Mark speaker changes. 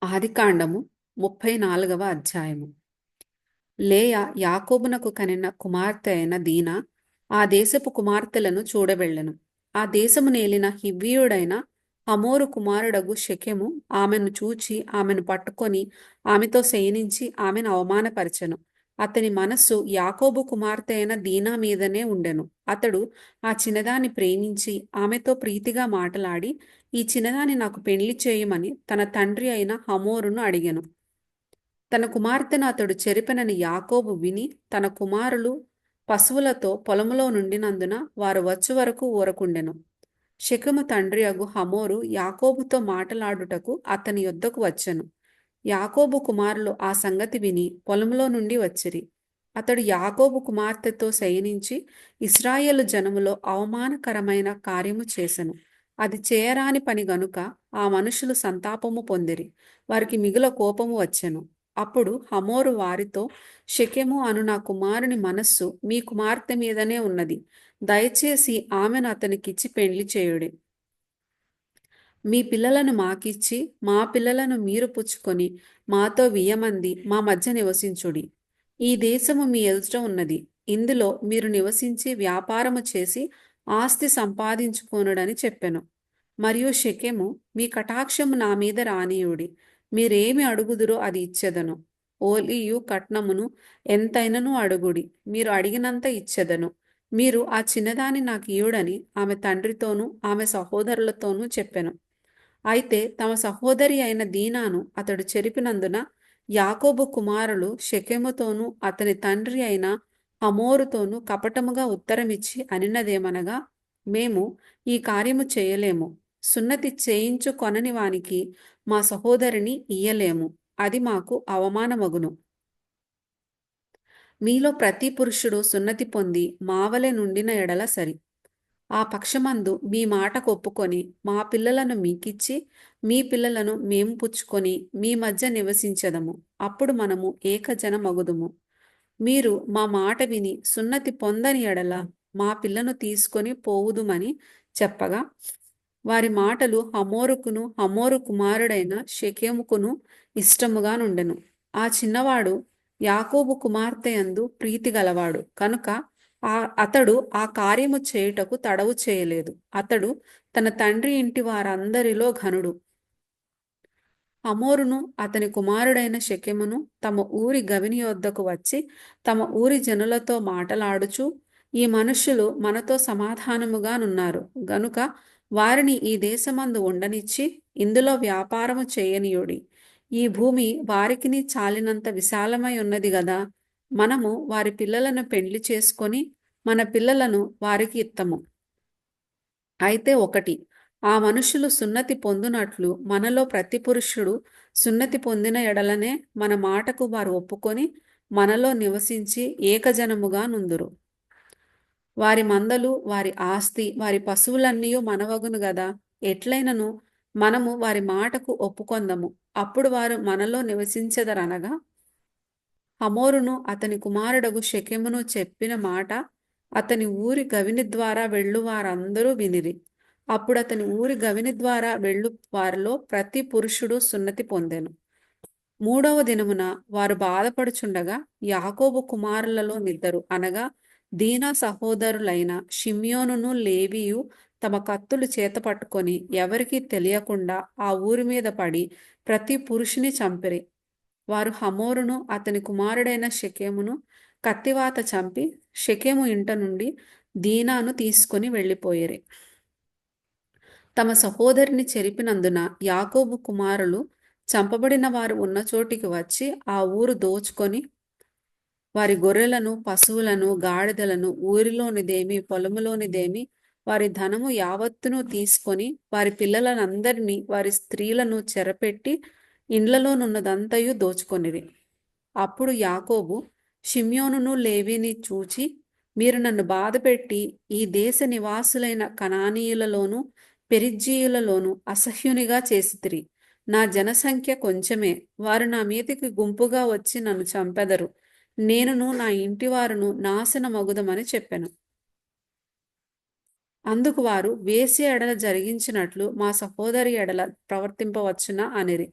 Speaker 1: ఆదికాండము 34వ అధ్యాయము. లేయా యాకోబునకు కనిన కుమార్తె అయిన దీనా ఆ దేశపు కుమార్తెలను చూడవెళ్ళెను. ఆ దేశము నేలిన హివ్వీయుడైన హమోరు కుమారుడగు షెకెము ఆమెను చూచి ఆమెను పట్టుకొని ఆమెతో శయనించి ఆమెను అవమానపరచెను. అతని మనస్సు యాకోబు కుమార్తె అయిన దీనా మీదనే ఉండెను. అతడు ఆ చిన్నదాన్ని ప్రేమించి ఆమెతో ప్రీతిగా మాటలాడి, ఈ చిన్నదాన్ని నాకు పెళ్లి చేయమని తన తండ్రి అయిన హమోరును అడిగెను. తన కుమార్తెను అతడు చెరిపెనని యాకోబు విని తన కుమారులు పశువులతో పొలములో నుండినందున వారు వచ్చు వరకు ఊరకుండెను. షెకెము తండ్రి అగు హమోరు యాకోబుతో మాటలాడుటకు అతని యొద్దకు వచ్చెను. యాకోబు కుమారులు ఆ సంగతి విని పొలములో నుండి వచ్చిరి. అతడు యాకోబు కుమార్తెతో శయనించి ఇశ్రాయేలు జనములో అవమానకరమైన కార్యము చేసెను. అది చేయరాని పని గనుక ఆ మనుషులు సంతాపము పొందిరి. వారికి మిగుల కోపము వచ్చెను. అప్పుడు హమోరు వారితో, షెకెము అను నా కుమారుని మనస్సు మీ కుమార్తె మీదనే ఉన్నది. దయచేసి ఆమెను అతనికిచ్చి పెండ్లి చేయుడి. మీ పిల్లలను మాకిచ్చి మా పిల్లలను మీరు పుచ్చుకొని మాతో వియ్యమంది మా మధ్య నివసించుడి. ఈ దేశము మీ ఎదుట ఉన్నది. ఇందులో మీరు నివసించి వ్యాపారము చేసి ఆస్తి సంపాదించుకొనుడని చెప్పెను. మరియు షెకెము, మీ కటాక్షము నా మీద రానీయుడి. మీరేమి అడుగుదురో అది ఇచ్చెదను. ఓలియు కట్నమును ఎంతైనను అడుగుడి, మీరు అడిగినంత ఇచ్చెదను. మీరు ఆ చిన్నదాన్ని నాకు ఇయ్యుడని ఆమె తండ్రితోనూ ఆమె సహోదరులతోనూ చెప్పెను. అయితే తమ సహోదరి అయిన దీనాను అతడు చెరిపినందున యాకోబు కుమారులు షెకెముతోనూ అతని తండ్రి అయిన హమోరుతోనూ కపటముగా ఉత్తరమిచ్చి అనినదేమనగా, మేము ఈ కార్యము చేయలేము. సున్నతి చేయించుకొనని వానికి మా సహోదరిని ఇయ్యలేము. అది మాకు అవమానమగును. మీలో ప్రతి పురుషుడు సున్నతి పొంది మావలె నుండిన ఎడల సరి. ఆ పక్షమందు మీ మాటకు ఒప్పుకొని మా పిల్లలను మీకిచ్చి మీ పిల్లలను మేము పుచ్చుకొని మీ మధ్య నివసించెదము. అప్పుడు మనము ఏకజనమగుదుము. మీరు మా మాట విని సున్నతి పొందని ఎడల మా పిల్లను తీసుకొని పోవుదుమని చెప్పగా, వారి మాటలు హమోరుకును హమోరు కుమారుడైన షెకెముకును ఇష్టముగా నుండెను. ఆ చిన్నవాడు యాకోబు కుమార్తె యందు ప్రీతి గలవాడు కనుక అతడు ఆ కార్యము చేయుటకు తడవు చేయలేదు. అతడు తన తండ్రి ఇంటి వారందరిలో ఘనుడు. హమోరును అతని కుమారుడైన షెకెమును తమ ఊరి గవిని యొద్దకు వచ్చి తమ ఊరి జనులతో మాటలాడుచు, ఈ మనుష్యులు మనతో సమాధానముగా నున్నారు గనుక వారిని ఈ దేశమందు ఉండనిచ్చి ఇందులో వ్యాపారము చేయనీయుడి. ఈ భూమి వారికిని చాలినంత విశాలమై ఉన్నది గదా. మనము వారి పిల్లలను పెండ్లి చేసుకొని మన పిల్లలను వారికి ఇత్తము. అయితే ఒకటి, ఆ మనుషులు సున్నతి పొందునట్లు మనలో ప్రతి పురుషుడు సున్నతి పొందిన ఎడలనే మన మాటకు వారు ఒప్పుకొని మనలో నివసించి ఏకజనముగా నుందురు. వారి మందలు, వారి ఆస్తి, వారి పశువులన్నీ మనవగును గదా. ఎట్లైనను మనము వారి మాటకు ఒప్పుకొందము. అప్పుడు వారు మనలో నివసించెదరనగా, హమోరును అతని కుమారుడగు షెకెమును చెప్పిన మాట అతని ఊరి గవిని ద్వారా వెళ్ళు వారందరూ వినిరి. అప్పుడు అతని ఊరి గవిని ద్వారా వెళ్ళు వారిలో ప్రతి పురుషుడు సున్నతి పొందెను. 3వ దినమున వారు బాధపడుచుండగా యాకోబు కుమారులలో నిద్దరు అనగా దీనా సహోదరులైన షిమ్యోనును లేవియు తమ కత్తులు చేత పట్టుకొని ఎవరికీ తెలియకుండా ఆ ఊరి మీద పడి ప్రతి పురుషుని చంపిరి. వారు హమోరును అతని కుమారుడైన షెకెమును కత్తివాత చంపి షెకెము ఇంట నుండి దీనాను తీసుకొని వెళ్ళిపోయిరి. తమ సహోదరిని చెరిపినందున యాకోబు కుమారులు చంపబడిన వారు ఉన్న చోటికి వచ్చి ఆ ఊరు దోచుకొని వారి గొర్రెలను, పశువులను, గాడిదలను, ఊరిలోనిదేమి పొలములోనిదేమి వారి ధనము యావత్తును తీసుకొని వారి పిల్లలనందరినీ వారి స్త్రీలను చెరపెట్టి ఇండ్లలోనున్నదంతయు దోచుకొనిరి. అప్పుడు యాకోబు షిమ్యోనును లేవిని చూచి, మీరు నన్ను బాధపెట్టి ఈ దేశ నివాసులైన కనానీయులలోను పెరిజ్జీయులలోను అసహ్యునిగా చేసితిరి. నా జనసంఖ్య కొంచెమే. వారు నా మీదికి గుంపుగా వచ్చి నన్ను చంపెదరు. నేనును నా ఇంటివారును నాశనమగుదమని చెప్పెను. అందుకు వారు వేశ్య ఎడల జరిగించినట్లు మా సహోదరి ఎడల ప్రవర్తింపవచ్చునా అనిరి.